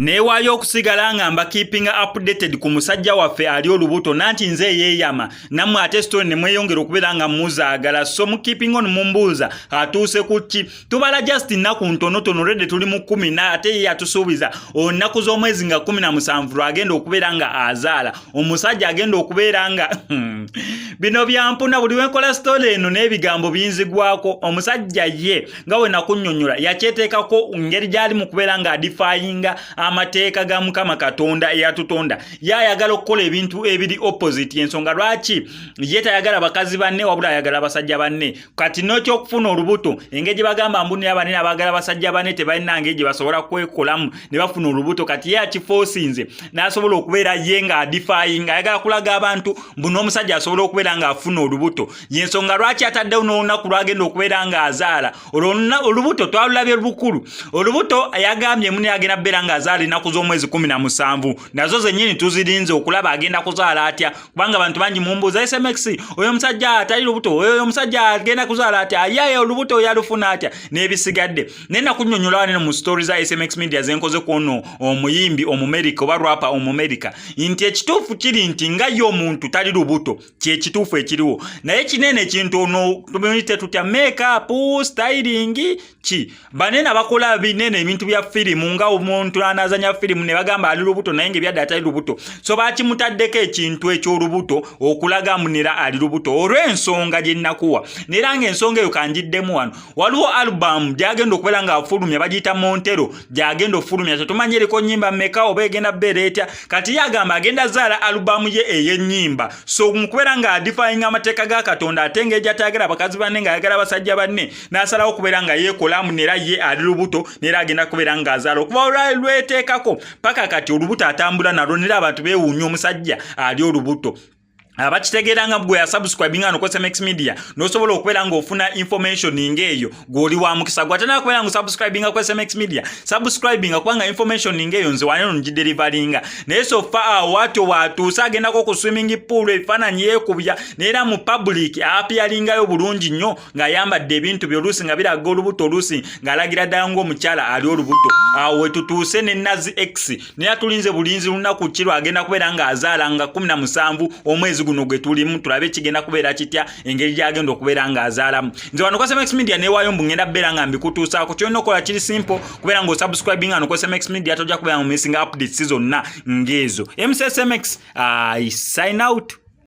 neewaayo okusigala nga mba keeping updated ku musajja waffe ali olubuto nanti nze yeeyama nammwe ate story ne mweyongera okubeera nga muzaagala so mu keeping on mumbuuza atuuse ku ki tubala just nnaku ntonotono redde tuli mu 10 ate ye yatusuubiza onnaku z'omwezi nga 17 agenda okubeera nga azaala omusajja agenda okubeera nga bino byampuna buli wenkola story eno n'ebigambo binzigwako omusajja ye nga we nakunnyonnyola yakyeteekako ngeri gy'ali mu kubeera nga adifayinga amateeka ga Mukama Katonda eyatutonda yayagala okukola ebintu ebiri opposite ensonga lwaki ye tayagala bakazi banne wabula ayagala basajja banne kati n'ekyokufuna olubuto engeri gye bagamba mbuni abanene abagala basajja banne tebalina ngeri gye basobola kwekolamu ne bafuna olubuto kati ye akifoosinze n'asobola okubeera ye nga adifayinga ayagala kulaga abantu mbuno omusajja asobola okubeera nga afuna olubuto yensonga lwaki ataddewo n'olunaku lwagenda okubeera nga azaala olubuto twalulabye lubukulu olubuto yagambye muni agenda kubeera nga azaala ennaku z'omwezi 17 nazo zennyini tuzirinze okulaba agenda kuzaala atya kubanga abantu bangi mumbuuza SMX oyo omusajja atali lubuto oyo omusajja agenda kuzaala atya ayaye olubuto yalufuna atya n'ebisigadde naye nakunnyonnyola wano mu stories za SMX Media zenkoze kuno omuyimbi Omumerika oba rapa Omumerika nti ekituufu kiri nti nga yo omuntu tali lubuto kyekituufu ekiriwo naye kinene ekintu ono tumuyite tutya makeup styling ki banene abakola binene ebintu bya firimu nga omuntu anazanya firimu ne bagamba ali lubuto naye ngebyadde atali lubuto so bakimutaddeko ekintu eky'olubuto okulaga munira ali lubuto olw'ensonga gye nnakuwa nera ng'ensonga eyo kanjiddemu wano waliwo album gyagenda okubeera nga afulumya bagiyita MONTERO gyagenda ofulumya tetumanyireko nnyimba mmeka oba egenda bbeera etya kati yagamba agenda zaala album ye ey'ennyimba so mukubeera nga adifayinga amateeka ga Katonda ate ng'ejja atayagala bakazi banne ng'ayagala basajja banne n'asalawo okubeera nga yeekolamu nera ye ali lubuto nera agenda kubeera nga azaala okuba lweteekako paka kati olubuto atambula nalwo nera abantu beewuunya omusajja ali olubuto abakitegeeranga gwe ya subscribing ano ku SMX Media nosobola okubeera nga ofuna information ng'eyo gw'oli wa mukisa gwe atana kubeera nga subscribing ku SMX Media subscribing kubanga information ng'eyo nze waneno ngideliveringa naye so far watuusa agendako ku swimming pool ebifaananyi yeekubya neera mu public appearingayo bulungi nnyo ng'ayambadde ebintu by'oluusi nga biraga olubuto oluusi ng'alagira ddala ng'omukyala ali olubuto awo wetutuuse ne Nazi X naye atulinze bulinzi lunaku kiro agenda kubeera nga azaala nga 17 omwezi guno gwe tulimu tulabe kigenda kubeera kitya engeri gyagenda okubeera nga azaalamu nze wano ku SMX Media neewaayo mbu ngenda beera nga mbikutuusaako kyolina okukola kiri simple kubeera nga osubscribing ano ku SMX Media tojja kubeera nga missing updates zonna ng'ezo MCSMX I sign out.